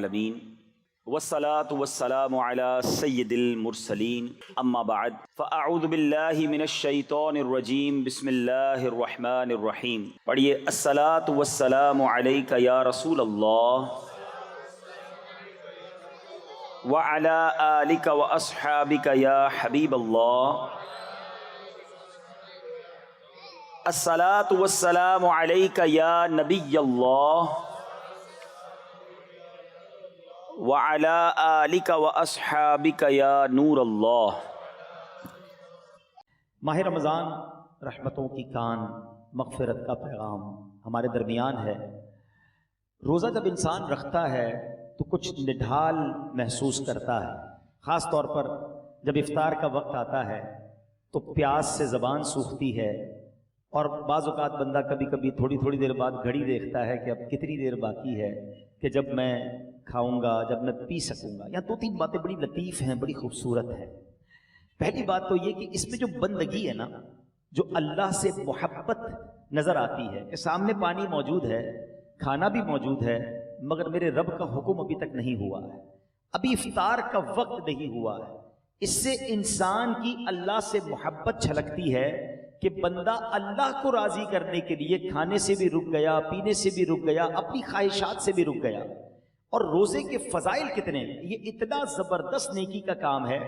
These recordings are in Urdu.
العالمین والصلاة والسلام على سید المرسلین اما بعد فاعوذ باللہ من الشیطان الرجیم بسم اللہ الرحمن الرحیم. پڑھیے الصلاة والسلام علیک یا رسول اللہ وعلی آلک واصحابک یا حبیب اللہ. الصلاة والسلام علیک یا نبی اللہ وعلی آلک واصحابک یا نور اللہ. ماہ رمضان رحمتوں کی کان، مغفرت کا پیغام ہمارے درمیان ہے. روزہ جب انسان رکھتا ہے تو کچھ نڈھال محسوس کرتا ہے، خاص طور پر جب افطار کا وقت آتا ہے تو پیاس سے زبان سوکھتی ہے، اور بعض اوقات بندہ کبھی کبھی تھوڑی دیر بعد گھڑی دیکھتا ہے کہ اب کتنی دیر باقی ہے کہ جب میں کھاؤں گا، جب میں پی سکوں گا. یہاں 2-3 باتیں بڑی لطیف ہیں، بڑی خوبصورت ہیں. پہلی بات تو یہ کہ اس میں جو بندگی ہے نا، جو اللہ سے محبت نظر آتی ہے کہ سامنے پانی موجود ہے، کھانا بھی موجود ہے، مگر میرے رب کا حکم ابھی تک نہیں ہوا ہے، ابھی افطار کا وقت نہیں ہوا ہے. اس سے انسان کی اللہ سے محبت چھلکتی ہے کہ بندہ اللہ کو راضی کرنے کے لیے کھانے سے بھی رک گیا، پینے سے بھی رک گیا، اپنی خواہشات سے بھی رک گیا. اور روزے کے فضائل کتنے ہیں، یہ اتنا زبردست نیکی کا کام ہے.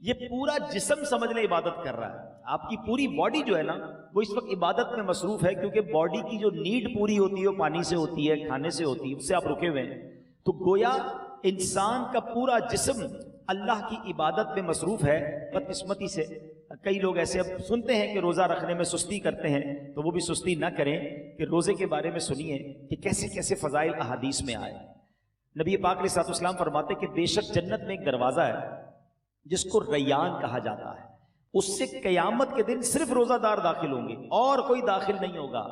یہ پورا جسم سمجھ لیں عبادت کر رہا ہے. آپ کی پوری باڈی جو ہے نا وہ اس وقت عبادت میں مصروف ہے، کیونکہ باڈی کی جو نیڈ پوری ہوتی ہے وہ پانی سے ہوتی ہے، کھانے سے ہوتی ہے، اس سے آپ رکے ہوئے ہیں. تو گویا انسان کا پورا جسم اللہ کی عبادت میں مصروف ہے. بدقسمتی سے کئی لوگ ایسے اب سنتے ہیں کہ روزہ رکھنے میں سستی کرتے ہیں، تو وہ بھی سستی نہ کریں کہ روزے کے بارے میں سنیے کہ کیسے کیسے فضائل احادیث میں آئے. نبی پاک علیہ الصلوۃ والسلام فرماتے کہ بے شک جنت میں ایک دروازہ ہے جس کو ریان کہا جاتا ہے، اس سے قیامت کے دن صرف روزہ دار داخل ہوں گے اور کوئی داخل نہیں ہوگا.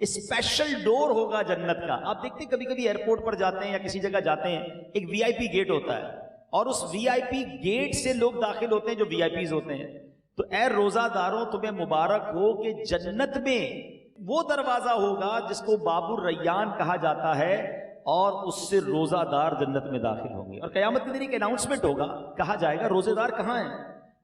اسپیشل ڈور ہوگا جنت کا. آپ دیکھتے کبھی کبھی ایئرپورٹ پر جاتے ہیں یا کسی جگہ جاتے ہیں، ایک وی آئی پی گیٹ ہوتا ہے اور اس وی آئی پی گیٹ سے لوگ داخل ہوتے ہیں جو وی آئی پیز ہوتے ہیں. تو اے روزہ داروں تمہیں مبارک ہو کہ جنت میں وہ دروازہ ہوگا جس کو باب الریان کہا جاتا ہے، اور اس سے روزہ دار جنت میں داخل ہوں گے. اور قیامت کے دن ایک اناؤنسمنٹ ہوگا، کہا جائے گا روزے دار کہاں ہیں؟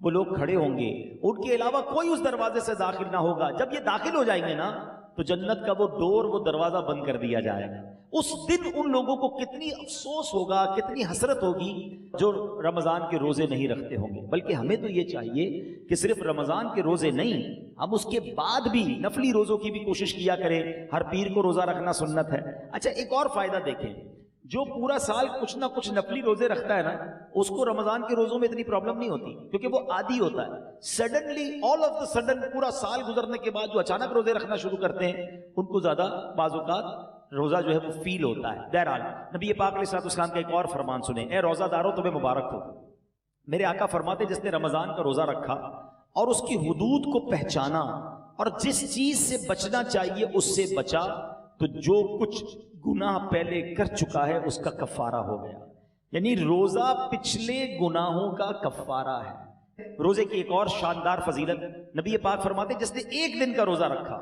وہ لوگ کھڑے ہوں گے، ان کے علاوہ کوئی اس دروازے سے داخل نہ ہوگا. جب یہ داخل ہو جائیں گے نا تو جنت کا وہ ڈور، وہ دروازہ بند کر دیا جائے گا. اس دن ان لوگوں کو کتنی افسوس ہوگا، کتنی حسرت ہوگی جو رمضان کے روزے نہیں رکھتے ہوں گے. بلکہ ہمیں تو یہ چاہیے کہ صرف رمضان کے روزے نہیں، ہم اس کے بعد بھی نفلی روزوں کی بھی کوشش کیا کریں. ہر پیر کو روزہ رکھنا سنت ہے. اچھا ایک اور فائدہ دیکھیں، جو پورا سال کچھ نہ کچھ نفلی روزے رکھتا ہے نا، اس کو رمضان کے روزوں میں اتنی پرابلم نہیں ہوتی، کیونکہ وہ عادی ہوتا ہے. Suddenly all of the sudden پورا سال گزرنے کے بعد جو اچانک روزے رکھنا شروع کرتے ہیں ان کو زیادہ بعض اوقات روزہ جو ہے وہ فیل ہوتا ہے. بہرحال نبی پاک علیہ الصلوۃ والسلام کا ایک اور فرمان سنیں، اے روزہ داروں تمہیں مبارک ہو. میرے آقا فرماتے جس نے رمضان کا روزہ رکھا اور اس کی حدود کو پہچانا اور جس چیز سے بچنا چاہیے اس سے بچا، تو جو کچھ گناہ پہلے کر چکا ہے اس کا کفارہ ہو گیا. یعنی روزہ پچھلے گناہوں کا کفارہ ہے. روزے کی ایک اور شاندار فضیلت، نبی پاک فرماتے جس نے ایک دن کا روزہ رکھا،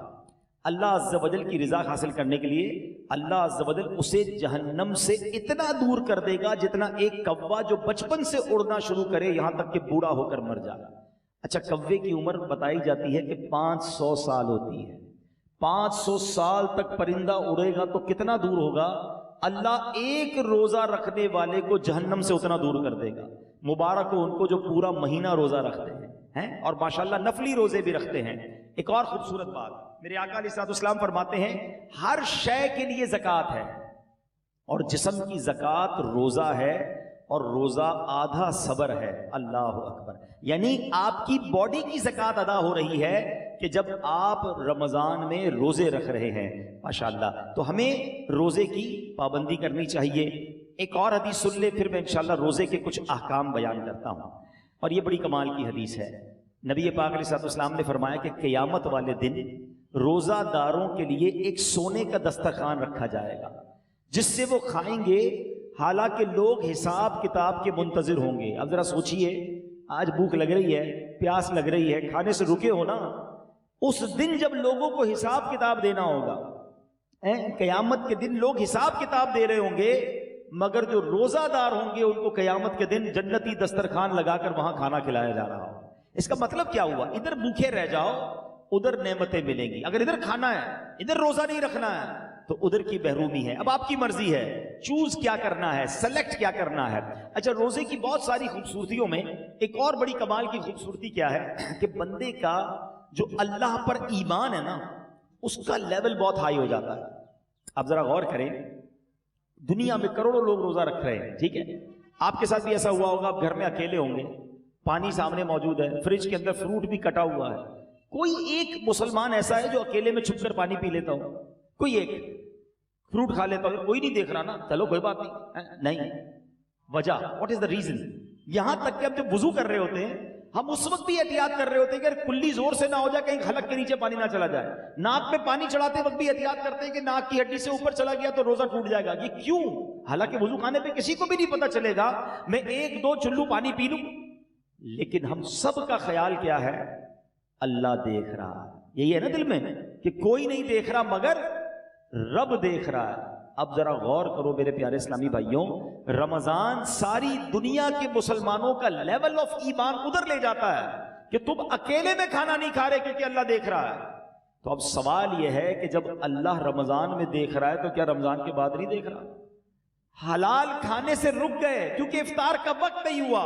اللہ عز و جل کی رضا حاصل کرنے کے لیے اللہ عز و جل اسے جہنم سے اتنا دور کر دے گا جتنا ایک کوا جو بچپن سے اڑنا شروع کرے یہاں تک کہ بوڑھا ہو کر مر جائے. اچھا کوے کی عمر بتائی جاتی ہے کہ 500 سال ہوتی ہے. 500 سال تک پرندہ اڑے گا تو کتنا دور ہوگا؟ اللہ ایک روزہ رکھنے والے کو جہنم سے اتنا دور کر دے گا. مبارک ہو ان کو جو پورا مہینہ روزہ رکھتے ہیں اور ماشاءاللہ نفلی روزے بھی رکھتے ہیں. ایک اور خوبصورت بات، میرے آقا علیہ الصلوۃ والسلام فرماتے ہیں ہر شے کے لیے زکوٰۃ ہے، اور جسم کی زکوٰۃ روزہ ہے، اور روزہ آدھا صبر ہے. اللہ اکبر. یعنی آپ کی باڈی کی زکوٰۃ ادا ہو رہی ہے کہ جب آپ رمضان میں روزے رکھ رہے ہیں. ماشاءاللہ. تو ہمیں روزے کی پابندی کرنی چاہیے. ایک اور حدیث سن لے، پھر میں انشاءاللہ روزے کے کچھ احکام بیان کرتا ہوں. اور یہ بڑی کمال کی حدیث ہے. نبی پاک علیہ الصلوۃ والسلام نے فرمایا کہ قیامت والے دن روزہ داروں کے لیے ایک سونے کا دسترخوان رکھا جائے گا جس سے وہ کھائیں گے، حالانکہ لوگ حساب کتاب کے منتظر ہوں گے. اب ذرا سوچئے، آج بھوک لگ رہی ہے، پیاس لگ رہی ہے، کھانے سے رکے ہو نا. اس دن جب لوگوں کو حساب کتاب دینا ہوگا، قیامت کے دن لوگ حساب کتاب دے رہے ہوں گے، مگر جو روزہ دار ہوں گے ان کو قیامت کے دن جنتی دسترخوان لگا کر وہاں کھانا کھلایا جا رہا ہو. اس کا مطلب کیا ہوا؟ ادھر بھوکے رہ جاؤ ادھر نعمتیں ملیں گی، اگر ادھر کھانا ہے ادھر روزہ نہیں رکھنا ہے تو ادھر کی محرومی ہے. اب آپ کی مرضی ہے چوز کیا کرنا ہے، سلیکٹ کیا کرنا ہے. اچھا، روزے کی بہت ساری خوبصورتیوں میں ایک اور بڑی کمال کی خوبصورتی کیا ہے کہ بندے کا جو اللہ پر ایمان ہے نا اس کا لیول بہت ہائی ہو جاتا ہے. آپ ذرا غور کریں، دنیا میں کروڑوں لوگ روزہ رکھ رہے ہیں، ٹھیک ہے، آپ کے ساتھ بھی ایسا ہوا ہوگا، آپ گھر میں اکیلے ہوں گے، پانی سامنے موجود ہے، فریج کے اندر فروٹ بھی کٹا ہوا ہے. کوئی ایک مسلمان ایسا ہے جو اکیلے میں چھپ کر پانی پی لیتا ہو؟ کوئی ایک فروٹ کھا لیتا ہو؟ کوئی نہیں دیکھ رہا نا، چلو کوئی بات نہیں. وجہ واٹ از دا ریزن؟ یہاں تک کہ اب جب وضو کر رہے ہوتے ہیں ہم اس وقت بھی احتیاط کر رہے ہوتے ہیں کہ کلی زور سے نہ ہو جائے، کہیں خلق کے نیچے پانی نہ چلا جائے. ناک میں پانی چڑھاتے وقت بھی احتیاط کرتے ہیں کہ ناک کی ہڈی سے اوپر چلا گیا تو روزہ ٹوٹ جائے گا. یہ کیوں؟ حالانکہ وضو خانے پہ کسی کو بھی نہیں پتا چلے گا میں 1-2 چلو پانی پی لوں، لیکن ہم سب کا خیال کیا ہے؟ اللہ دیکھ رہا ہے. یہی ہے نا دل میں کہ کوئی نہیں دیکھ رہا مگر رب دیکھ رہا ہے. اب ذرا غور کرو میرے پیارے اسلامی بھائیوں، رمضان ساری دنیا کے مسلمانوں کا لیول آف ایمان ادھر لے جاتا ہے کہ تم اکیلے میں کھانا نہیں کھا رہے کیونکہ اللہ دیکھ رہا ہے. تو اب سوال یہ ہے کہ جب اللہ رمضان میں دیکھ رہا ہے تو کیا رمضان کے بعد نہیں دیکھ رہا؟ حلال کھانے سے رک گئے کیونکہ افطار کا وقت نہیں ہوا،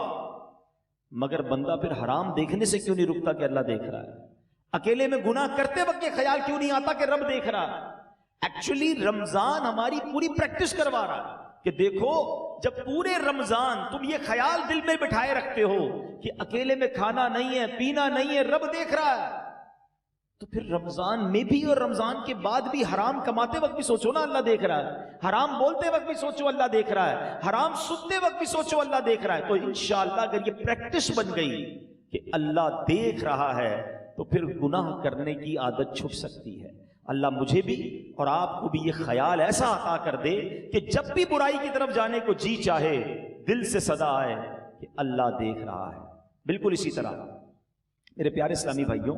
مگر بندہ پھر حرام دیکھنے سے کیوں نہیں رکتا کہ اللہ دیکھ رہا ہے؟ اکیلے میں گناہ کرتے وقت یہ خیال کیوں نہیں آتا کہ رب دیکھ رہا ہے؟ ایکچولی رمضان ہماری پوری پریکٹس کروا رہا ہے کہ دیکھو جب پورے رمضان تم یہ خیال دل میں بٹھائے رکھتے ہو کہ اکیلے میں کھانا نہیں ہے، پینا نہیں ہے، رب دیکھ رہا ہے، تو پھر رمضان میں بھی اور رمضان کے بعد بھی حرام کماتے وقت بھی سوچو نا اللہ دیکھ رہا ہے، حرام بولتے وقت بھی سوچو اللہ دیکھ رہا ہے، حرام سنتے وقت بھی سوچو اللہ دیکھ رہا ہے. تو انشاءاللہ اگر یہ پریکٹس بن گئی کہ اللہ دیکھ رہا ہے تو پھر گناہ کرنے کی عادت چھپ سکتی ہے. اللہ مجھے بھی اور آپ کو بھی یہ خیال ایسا عطا کر دے کہ جب بھی برائی کی طرف جانے کو جی چاہے دل سے صدا آئے کہ اللہ دیکھ رہا ہے. بالکل اسی طرح میرے پیارے اسلامی بھائیوں،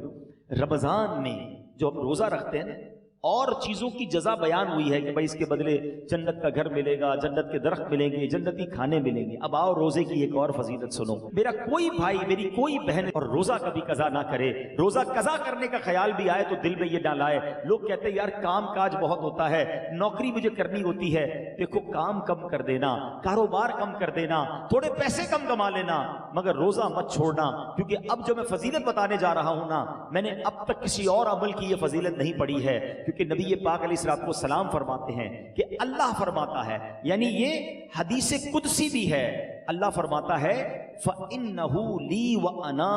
رمضان میں جو ہم روزہ رکھتے ہیں اور چیزوں کی جزا بیان ہوئی ہے کہ بھائی اس کے بدلے جنت کا گھر ملے گا، جنت کے درخت ملیں گے، جنتی کھانے ملیں گے. اب آؤ روزے کی ایک اور فضیلت سنو. میرا کوئی بھائی، میری کوئی بہن اور روزہ کبھی قضا نہ کرے. روزہ قضا کرنے کا خیال بھی آئے تو دل میں یہ نہ لائے. لوگ کہتے ہیں یار کام کاج بہت ہوتا ہے، نوکری مجھے کرنی ہوتی ہے. دیکھو کام کم کر دینا، کاروبار کم کر دینا، تھوڑے پیسے کم کما لینا، مگر روزہ مت چھوڑنا. کیونکہ اب جو میں فضیلت بتانے جا رہا ہوں نا، میں نے اب تک کسی اور عمل کی یہ فضیلت نہیں پڑھی ہے. کیونکہ نبی پاک علیہ الصلوۃ والسلام فرماتے ہیں کہ اللہ فرماتا ہے، یعنی یہ حدیث قدسی بھی ہے، اللہ فرماتا ہے فَإِنَّهُ لِي وَأَنَا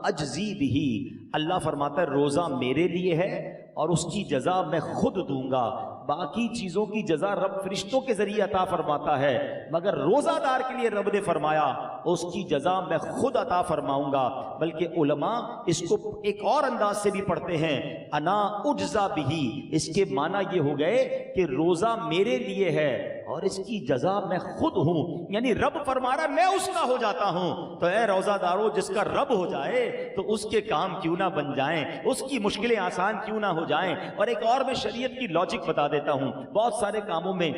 أَجْزِي بِهِ. اللہ فرماتا ہے روزہ میرے لیے ہے اور اس کی جزا میں خود دوں گا. باقی چیزوں کی جزا رب فرشتوں کے ذریعے عطا فرماتا ہے، مگر روزہ دار کے لیے رب نے فرمایا اس کی جزا میں خود عطا فرماؤں گا. بلکہ علماء اس کو ایک اور انداز سے بھی پڑھتے ہیں، انا اجزا بہی. اس کے معنی یہ ہو گئے کہ روزہ میرے لیے ہے اور اس کی جزا میں خود ہوں. یعنی رب فرما رہا میں اس کا ہو جاتا ہوں. تو اے روزہ دارو، جس کا رب ہو جائے تو اس کے کام کیوں نہ بن جائیں، اس کی مشکلیں آسان کیوں نہ ہو جائیں. اور ایک اور میں شریعت کی لاجک بتا دیتا ہوں. بہت سارے کاموں میں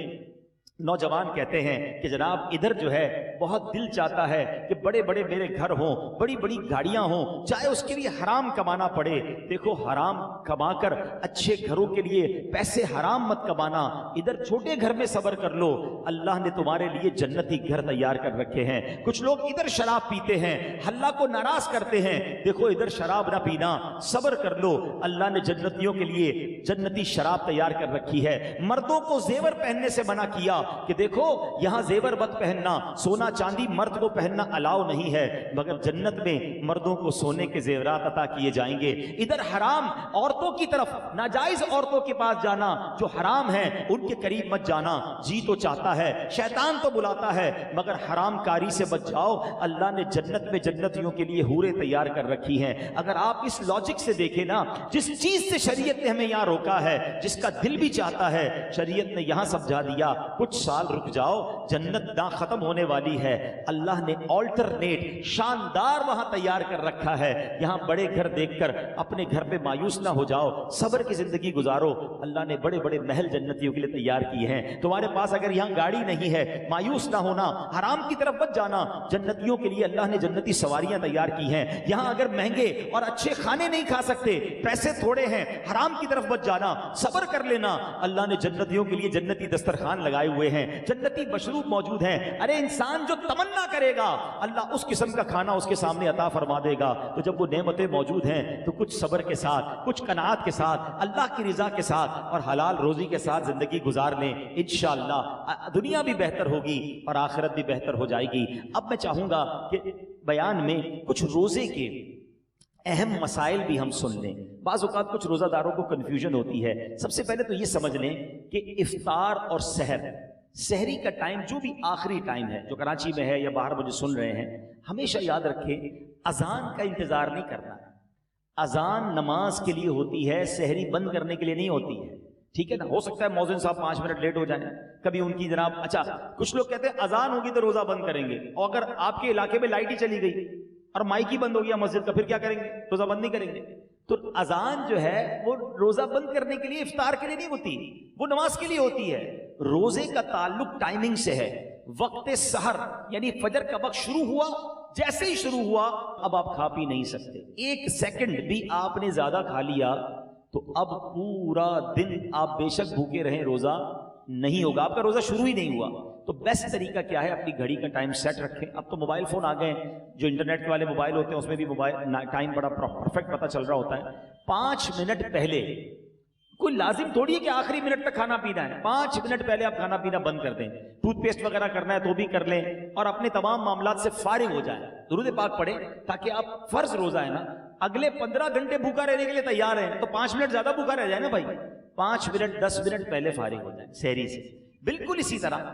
نوجوان کہتے ہیں کہ جناب ادھر جو ہے بہت دل چاہتا ہے کہ بڑے بڑے میرے گھر ہوں، بڑی بڑی گاڑیاں ہوں، چاہے اس کے لیے حرام کمانا پڑے. دیکھو حرام کما کر اچھے گھروں کے لیے پیسے حرام مت کمانا، ادھر چھوٹے گھر میں صبر کر لو، اللہ نے تمہارے لیے جنتی گھر تیار کر رکھے ہیں. کچھ لوگ ادھر شراب پیتے ہیں، اللہ کو ناراض کرتے ہیں، دیکھو ادھر شراب نہ پینا، صبر کر لو، اللہ نے جنتیوں کے لیے جنتی شراب تیار کر رکھی ہے. مردوں کو زیور پہننے سے منع کیا کہ دیکھو یہاں زیور مت پہننا، سونا چاندی مرد کو پہننا الاؤ نہیں ہے، مگر جنت میں مردوں کو سونے کے زیورات عطا کیے جائیں گے. ادھر حرام عورتوں کی طرف، ناجائز عورتوں کے پاس جانا جو حرام ہیں ان کے قریب مت جانا. جی تو چاہتا ہے، شیطان تو بلاتا ہے، مگر حرام کاری سے بچ جاؤ. اللہ نے جنت میں جنتیوں کے لیے حوریں تیار کر رکھی ہیں. اگر آپ اس لاجک سے دیکھیں نا، جس چیز سے شریعت نے ہمیں یہاں روکا ہے، جس کا دل بھی چاہتا ہے، شریعت نے یہاں سمجھا دیا. کچھ سال رک جاؤ، جنت نہ ختم ہونے والی ہے، اللہ نے آلٹرنیٹ شاندار وہاں تیار کر رکھا ہے، یہاں بڑے گھر دیکھ کر اپنے گھر پہ مایوس نہ ہو جاؤ، صبر کی زندگی گزارو، اللہ نے بڑے بڑے محل جنتیوں کے لیے تیار کیے ہیں، تمہارے پاس اگر یہاں گاڑی نہیں ہے مایوس نہ ہونا، حرام کی طرف مت جانا، جنتیوں کے لیے اللہ نے جنتی سواریاں تیار کی ہیں، یہاں اگر مہنگے اور اچھے کھانے نہیں کھا سکتے، پیسے تھوڑے ہیں، حرام کی طرف مت جانا، صبر کر لینا، اللہ نے جنتیوں کے لیے جنتی دسترخوان لگائے ہوئے ہیں، جنتی مشروب موجود ہیں، ارے انسان جو تمنا کرے گا اللہ اس قسم کا کھانا اس کے سامنے عطا فرما دے گا، تو جب وہ نعمتیں موجود ہیں تو کچھ صبر کے ساتھ، کچھ قناعت کے ساتھ، اللہ کی رضا کے ساتھ اور حلال روزی کے ساتھ زندگی گزار لیں، انشاءاللہ دنیا بھی بہتر ہوگی اور آخرت بھی بہتر ہو جائے گی۔ اب میں چاہوں گا کہ بیان میں کچھ روزے کے اہم مسائل بھی ہم سن لیں، بعض اوقات کچھ روزہ داروں کو کنفیوژن ہوتی ہے۔ سب سے پہلے تو یہ سمجھ لیں کہ افطار اور سحری کا ٹائم جو بھی آخری ٹائم ہے، جو کراچی میں ہے یا باہر مجھے سن رہے ہیں، ہمیشہ یاد رکھیں اذان کا انتظار نہیں کرنا، اذان نماز کے لیے ہوتی ہے، سحری بند کرنے کے لیے نہیں ہوتی ہے، ٹھیک ہے نا؟ ہو سکتا ہے مؤذن صاحب 5 منٹ لیٹ ہو جائیں، کبھی ان کی جناب اچھا کچھ لوگ کہتے ہیں اذان ہوگی تو روزہ بند کریں گے، اور اگر آپ کے علاقے میں لائٹ ہی چلی گئی اور مائک ہی بند ہو گیا مسجد کا، پھر کیا کریں گے؟ روزہ بند نہیں کریں گے۔ تو اذان جو ہے وہ روزہ بند کرنے کے لیے، افطار کے لیے نہیں ہوتی، وہ نماز کے لیے ہوتی ہے۔ روزے کا تعلق ٹائمنگ سے ہے، وقت سحر یعنی فجر کا وقت شروع ہوا، جیسے ہی شروع ہوا اب آپ کھا پی نہیں سکتے، 1 سیکنڈ بھی آپ نے زیادہ کھا لیا تو اب پورا دن آپ بے شک بھوکے رہیں، روزہ نہیں ہوگا، آپ کا روزہ شروع ہی نہیں ہوا۔ تو بیسٹ طریقہ کیا ہے؟ اپنی گھڑی کا ٹائم سیٹ رکھیں۔ اب تو موبائل فون آ گئے ہیں، جو انٹرنیٹ والے موبائل ہوتے ہیں اس میں بھی موبائل ٹائم بڑا پرفیکٹ پتہ چل رہا ہوتا ہے۔ 5 منٹ پہلے، کوئی لازم تھوڑی ہے کہ آخری منٹ تک کھانا پینا ہے، 5 منٹ پہلے آپ کھانا پینا بند کر دیں، ٹوتھ پیسٹ وغیرہ کرنا ہے تو بھی کر لیں، اور اپنے تمام معاملات سے فارغ ہو جائیں، درود پاک پڑھیں، تاکہ آپ فرض روزہ ہے نا، اگلے 15 گھنٹے بھوکا رہنے کے لیے تیار ہیں تو 5 منٹ زیادہ بھوکا رہ جائے نا بھائی، 5 منٹ 10 منٹ پہلے فارغ ہو جائیں سحری سے۔ بالکل اسی طرح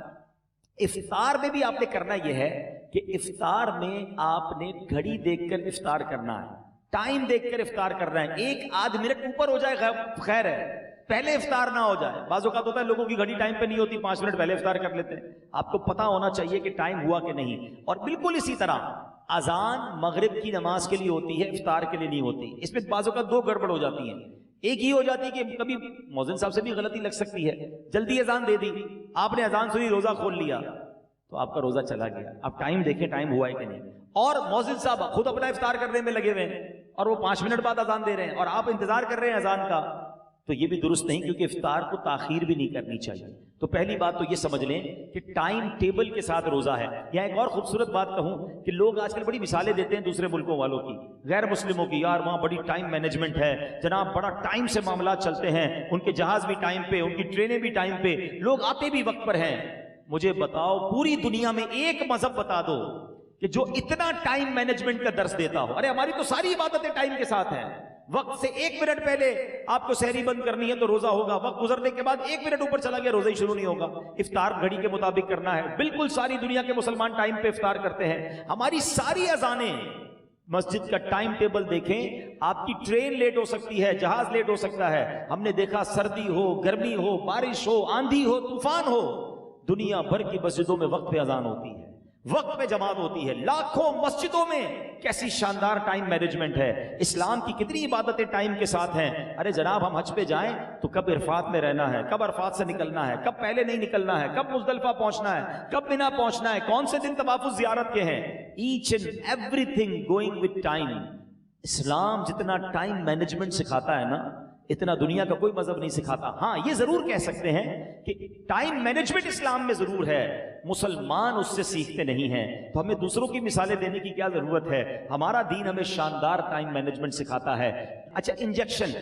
افطار میں بھی آپ نے کرنا یہ ہے کہ افطار میں آپ نے گھڑی دیکھ کر افطار کرنا ہے، ٹائم دیکھ کر افطار کرنا ہے، 1-8 منٹ اوپر ہو جائے خیر ہے، پہلے افطار نہ ہو جائے۔ بعض اوقات ہوتا ہے لوگوں کی گھڑی ٹائم پہ نہیں ہوتی، 5 منٹ پہلے افطار کر لیتے ہیں، آپ کو پتا ہونا چاہیے کہ ٹائم ہوا کہ نہیں۔ اور بالکل اسی طرح اذان مغرب کی نماز کے لیے ہوتی ہے، افطار کے لیے نہیں ہوتی۔ اس میں بعض اوقات 2 گڑبڑ ہو جاتی ہیں، ایک ہی ہو جاتی ہے کہ کبھی مؤذن صاحب سے بھی غلطی لگ سکتی ہے، جلدی اذان دے دی، آپ نے اذان سنی روزہ کھول لیا تو آپ کا روزہ چلا گیا۔ آپ ٹائم دیکھیں ٹائم ہوا ہے کہ نہیں، اور مؤذن صاحب خود اپنا افطار کرنے میں لگے ہوئے ہیں اور وہ 5 منٹ بعد اذان دے رہے ہیں اور آپ انتظار کر رہے ہیں اذان کا، تو یہ بھی درست نہیں، کیونکہ افطار کو تاخیر بھی نہیں کرنی چاہیے۔ تو پہلی بات تو یہ سمجھ لیں کہ ٹائم ٹیبل کے ساتھ روزہ ہے۔ یہاں ایک اور خوبصورت بات کہوں کہ لوگ آج کل بڑی مثالیں دیتے ہیں دوسرے ملکوں والوں کی، غیر مسلموں کی، یار وہاں بڑی ٹائم مینجمنٹ ہے جناب، بڑا ٹائم سے معاملات چلتے ہیں، ان کے جہاز بھی ٹائم پہ، ان کی ٹرینیں بھی ٹائم پہ، لوگ آتے بھی وقت پر ہیں۔ مجھے بتاؤ پوری دنیا میں ایک مذہب بتا دو کہ جو اتنا ٹائم مینجمنٹ کا درس دیتا ہو۔ ارے ہماری تو ساری عبادتیں ٹائم کے ساتھ ہیں، وقت سے 1 منٹ پہلے آپ کو سحری بند کرنی ہے تو روزہ ہوگا، وقت گزرنے کے بعد 1 منٹ اوپر چلا گیا روزہ ہی شروع نہیں ہوگا، افطار گھڑی کے مطابق کرنا ہے۔ بالکل ساری دنیا کے مسلمان ٹائم پہ افطار کرتے ہیں، ہماری ساری اذانیں، مسجد کا ٹائم ٹیبل دیکھیں، آپ کی ٹرین لیٹ ہو سکتی ہے، جہاز لیٹ ہو سکتا ہے، ہم نے دیکھا سردی ہو، گرمی ہو، بارش ہو، آندھی ہو، طوفان ہو، دنیا بھر کی مسجدوں میں وقت پہ اذان ہوتی ہے، وقت پہ جماعت ہوتی ہے، لاکھوں مسجدوں میں۔ کیسی شاندار ٹائم مینجمنٹ ہے، اسلام کی کتنی عبادتیں ٹائم کے ساتھ ہیں۔ ارے جناب ہم حج پہ جائیں تو کب عرفات میں رہنا ہے، کب عرفات سے نکلنا ہے، کب پہلے نہیں نکلنا ہے، کب مزدلفہ پہنچنا ہے، کب مینا پہنچنا ہے، کون سے دن طواف زیارت کے ہیں، each and everything going with time. اسلام جتنا ٹائم مینجمنٹ سکھاتا ہے نا، اتنا دنیا کا کوئی مذہب نہیں سکھاتا۔ ہاں یہ ضرور کہہ سکتے ہیں کہ ٹائم مینجمنٹ اسلام میں ضرور ہے، مسلمان اس سے سیکھتے نہیں ہیں، تو ہمیں دوسروں کی مثالیں دینے کی کیا ضرورت ہے؟ ہمارا دین ہمیں شاندار ٹائم مینجمنٹ سکھاتا ہے۔ اچھا انجیکشن،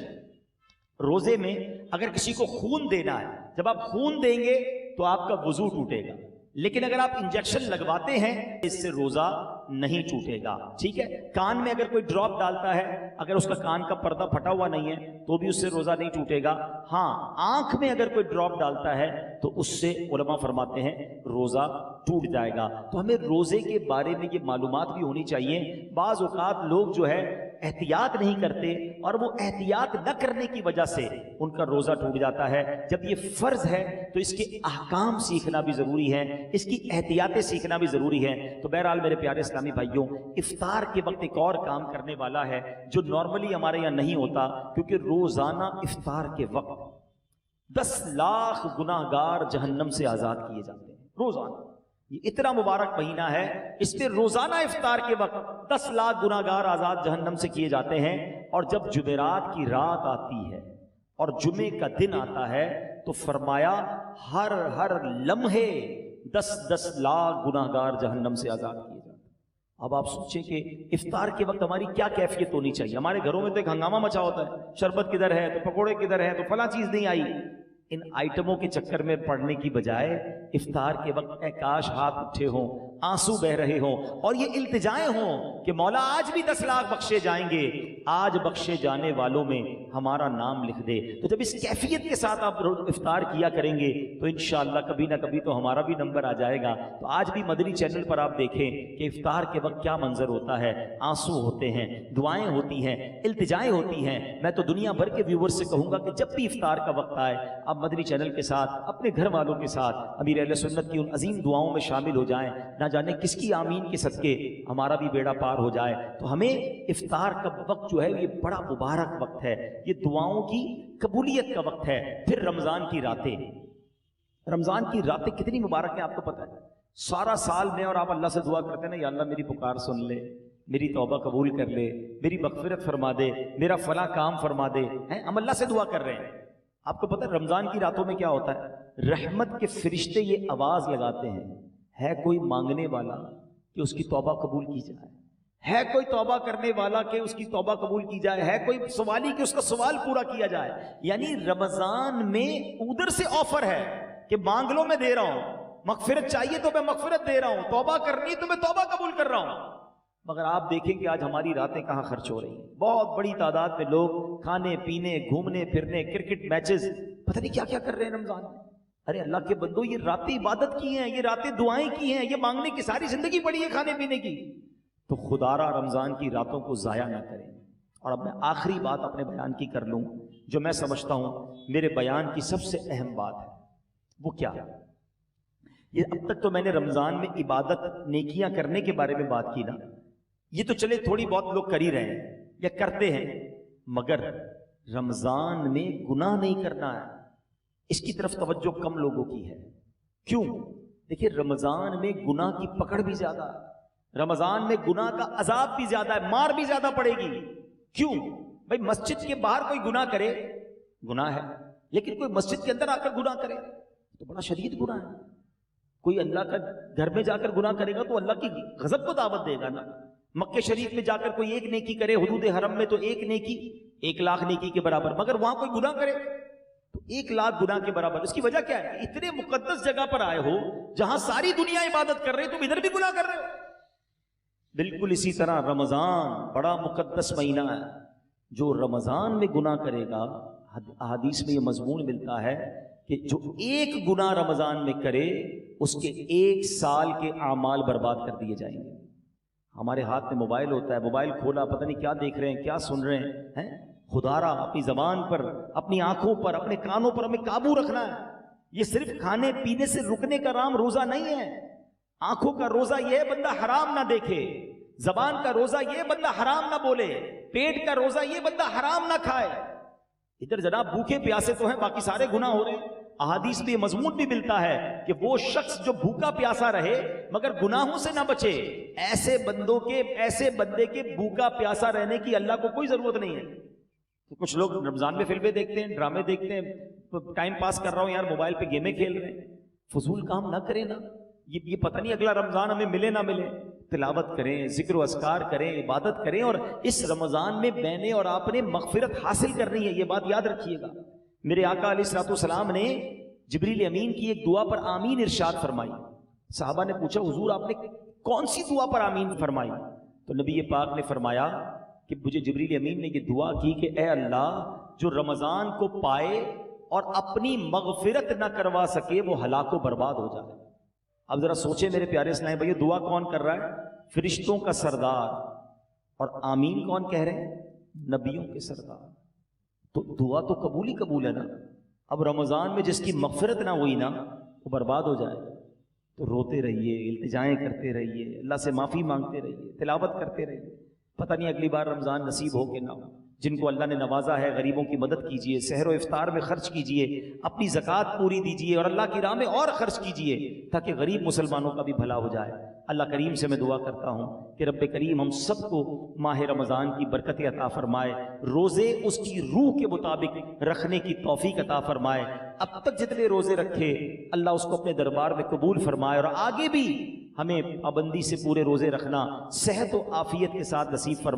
روزے میں اگر کسی کو خون دینا ہے، جب آپ خون دیں گے تو آپ کا وضو ٹوٹے گا، لیکن اگر آپ انجیکشن لگواتے ہیں اس سے روزہ نہیں ٹوٹے گا. ٹھیک ہے, کان میں اگر کوئی ڈراپ ڈالتا ہے, اگر اس کا کان کا پردہ پھٹا ہوا نہیں ہے تو بھی اس سے روزہ نہیں ٹوٹے گا. ہاں, آنکھ میں اگر کوئی ڈراپ ڈالتا ہے تو اس سے علماء فرماتے ہیں روزہ ٹوٹ جائے گا. تو ہمیں روزے کے بارے میں یہ معلومات بھی ہونی چاہیے. بعض اوقات لوگ جو ہے احتیاط نہیں کرتے اور وہ احتیاط نہ کرنے کی وجہ سے ان کا روزہ ٹوٹ جاتا ہے. جب یہ فرض ہے تو اس کے احکام سیکھنا بھی ضروری ہے, اس کی احتیاطیں سیکھنا بھی ضروری ہے. تو بہرحال میرے پیارے اسلامی بھائیوں, افطار کے وقت ایک اور کام کرنے والا ہے جو نارملی ہمارے یہاں نہیں ہوتا, کیونکہ روزانہ افطار کے وقت 10 لاکھ گناہگار جہنم سے آزاد کیے جاتے ہیں. روزانہ یہ اتنا مبارک مہینہ ہے, اس میں روزانہ افطار کے وقت 10 لاکھ گناہگار آزاد جہنم سے کیے جاتے ہیں. اور جب جمعرات کی رات آتی ہے اور جمعے کا دن آتا ہے تو فرمایا ہر لمحے 10 لاکھ گناہگار جہنم سے آزاد کیے جاتے ہیں. اب آپ سوچیں کہ افطار کے وقت ہماری کیا کیفیت ہونی چاہیے. ہمارے گھروں میں تو ایک ہنگامہ مچا ہوتا ہے, شربت کدھر ہے تو پکوڑے کدھر ہے تو فلاں چیز نہیں آئی. ان آئٹموں کے چکر میں پڑنے کی بجائے افطار کے وقت اے کاش ہاتھ اٹھے ہوں, آنسو بہ رہے ہوں اور یہ التجائیں ہوں کہ مولا آج بھی 10 لاکھ بخشے جائیں گے, آج بخشے جانے والوں میں ہمارا نام لکھ دے. تو جب اس کیفیت کے ساتھ آپ افطار کیا کریں گے تو انشاءاللہ کبھی نہ کبھی تو ہمارا بھی نمبر آ جائے گا. تو آج بھی مدنی چینل پر آپ دیکھیں کہ افطار کے وقت کیا منظر ہوتا ہے. آنسو ہوتے ہیں, دعائیں ہوتی ہیں, التجائیں ہوتی ہیں. میں تو دنیا بھر کے ویورز سے کہوں گا کہ جب بھی افطار کا وقت آئے آپ مدنی چینل کے ساتھ اپنے گھر والوں کے ساتھ امیر اہل سنت کی ان عظیم دعاؤں میں شامل ہو جائیں. نہ جانے کس کی آمین کے صدقے ہمارا بھی بیڑا پار ہو جائے. تو ہمیں افطار کا وقت جو ہے یہ بڑا مبارک وقت ہے, یہ دعاؤں کی قبولیت کا وقت ہے. پھر رمضان کی راتیں, رمضان کی راتیں کتنی مبارک ہیں آپ کو پتہ ہے. سارا سال میں اور آپ اللہ سے دعا کرتے ہیں نا, یا اللہ میری پکار سن لے, میری توبہ قبول کر لے, میری مغفرت فرما دے, میرا فلاں کام فرما دے. ہم اللہ سے دعا کر رہے ہیں. آپ کو پتہ ہے رمضان کی راتوں میں کیا ہوتا ہے, رحمت کے فرشتے یہ آواز لگاتے ہیں, ہے کوئی مانگنے والا کہ اس کی توبہ قبول کی جائے, ہے کوئی توبہ کرنے والا کہ اس کی توبہ قبول کی جائے, ہے کوئی سوالی کہ اس کا سوال پورا کیا جائے. یعنی رمضان میں ادھر سے آفر ہے کہ مانگ لو میں دے رہا ہوں, مغفرت چاہیے تو میں مغفرت دے رہا ہوں, توبہ کرنی تو میں توبہ قبول کر رہا ہوں. مگر آپ دیکھیں کہ آج ہماری راتیں کہاں خرچ ہو رہی ہیں. بہت بڑی تعداد میں لوگ کھانے پینے, گھومنے پھرنے, کرکٹ میچز, پتہ نہیں کیا کیا کر رہے ہیں رمضان میں. ارے اللہ کے بندو, یہ راتیں عبادت کی ہیں, یہ راتیں دعائیں کی ہیں, یہ مانگنے کی ساری زندگی پڑی ہے کھانے پینے کی. تو خدا را رمضان کی راتوں کو ضائع نہ کریں. اور اب میں آخری بات اپنے بیان کی کر لوں جو میں سمجھتا ہوں میرے بیان کی سب سے اہم بات ہے. وہ کیا ہے, یہ اب تک تو میں نے رمضان میں عبادت نیکیاں کرنے کے بارے میں بات کی نا, یہ تو چلے تھوڑی بہت لوگ کر ہی رہے ہیں یا کرتے ہیں, مگر رمضان میں گناہ نہیں کرنا ہے, اس کی طرف توجہ کم لوگوں کی ہے. کیوں؟ دیکھیں رمضان میں گناہ کی پکڑ بھی زیادہ ہے, رمضان میں گناہ کا عذاب بھی زیادہ ہے, مار بھی زیادہ پڑے گی. کیوں بھائی؟ مسجد کے باہر کوئی گناہ کرے گناہ ہے, لیکن کوئی مسجد کے اندر آ کر گناہ کرے تو بڑا شدید گناہ ہے. کوئی اللہ کا گھر میں جا کر گناہ کرے گا تو اللہ کی غضب کو دعوت دے گا نا. مکہ شریف میں جا کر کوئی ایک نیکی کرے, حدود حرم میں تو ایک نیکی 1 لاکھ نیکی کے برابر, مگر وہاں کوئی گناہ کرے تو 1 لاکھ گناہ کے برابر. اس کی وجہ کیا ہے؟ اتنے مقدس جگہ پر آئے ہو جہاں ساری دنیا عبادت کر رہے, تم ادھر بھی گناہ کر رہے ہو. بالکل اسی طرح رمضان بڑا مقدس مہینہ ہے, جو رمضان میں گناہ کرے گا, احادیث میں یہ مضمون ملتا ہے کہ جو ایک گناہ رمضان میں کرے اس کے 1 سال کے اعمال برباد کر دیے جائیں گے. ہمارے ہاتھ میں موبائل ہوتا ہے, موبائل کھولا پتہ نہیں کیا دیکھ رہے ہیں, کیا سن رہے ہیں. خدا را اپنی زبان پر, اپنی آنکھوں پر, اپنے کانوں پر ہمیں قابو رکھنا ہے. یہ صرف کھانے پینے سے رکنے کا نام روزہ نہیں ہے. آنکھوں کا روزہ یہ بندہ حرام نہ دیکھے, زبان کا روزہ یہ بندہ حرام نہ بولے, پیٹ کا روزہ یہ بندہ حرام نہ کھائے. ادھر جناب بھوکے پیاسے تو ہیں, باقی سارے گناہ ہو رہے ہیں. احادیث میں یہ مضمون بھی ملتا ہے کہ وہ شخص جو بھوکا پیاسا رہے مگر گناہوں سے نہ بچے, ایسے بندے کے بھوکا پیاسا رہنے کی اللہ کو کوئی ضرورت نہیں ہے. تو کچھ لوگ رمضان میں فلمیں دیکھتے ہیں, ڈرامے دیکھتے ہیں, ٹائم پاس کر رہا ہوں یار, موبائل پہ گیمیں کھیل رہے ہیں. فضول کام نہ کریں نا. یہ پتہ نہیں اگلا رمضان ہمیں ملے نہ ملے. تلاوت کریں, ذکر و اذکار کریں, عبادت کریں, اور اس رمضان میں میں نے اور آپ نے مغفرت حاصل کرنی ہے. یہ بات یاد رکھیے گا. میرے آقا علیہ الصلوۃ والسلام نے جبریل امین کی ایک دعا پر آمین ارشاد فرمائی. صحابہ نے پوچھا حضور آپ نے کون سی دعا پر آمین فرمائی؟ تو نبی پاک نے فرمایا کہ مجھے جبریل امین نے یہ دعا کی کہ اے اللہ جو رمضان کو پائے اور اپنی مغفرت نہ کروا سکے وہ ہلاک و برباد ہو جائے۔ اب ذرا سوچیں میرے پیارے اسلام بھائی، دعا کون کر رہا ہے؟ فرشتوں کا سردار، اور آمین کون کہہ رہے ہیں؟ نبیوں کے سردار۔ تو دعا تو قبول ہی قبول ہے نا۔ اب رمضان میں جس کی مغفرت نہ ہوئی نا وہ برباد ہو جائے، تو روتے رہیے، التجائیں کرتے رہیے، اللہ سے معافی مانگتے رہیے، تلاوت کرتے رہیے، پتہ نہیں اگلی بار رمضان نصیب ہو کہ نہ ہو۔ جن کو اللہ نے نوازا ہے غریبوں کی مدد کیجیے، سحر و افطار میں خرچ کیجیے، اپنی زکوٰۃ پوری دیجیے اور اللہ کی راہ میں اور خرچ کیجیے تاکہ غریب مسلمانوں کا بھی بھلا ہو جائے۔ اللہ کریم سے میں دعا کرتا ہوں کہ رب کریم ہم سب کو ماہ رمضان کی برکت عطا فرمائے، روزے اس کی روح کے مطابق رکھنے کی توفیق عطا فرمائے۔ اب تک جتنے روزے رکھے اللہ اس کو اپنے دربار میں قبول فرمائے، اور آگے بھی ہمیں پابندی سے پورے روزے رکھنا صحت و عافیت کے ساتھ نصیب فرمائے۔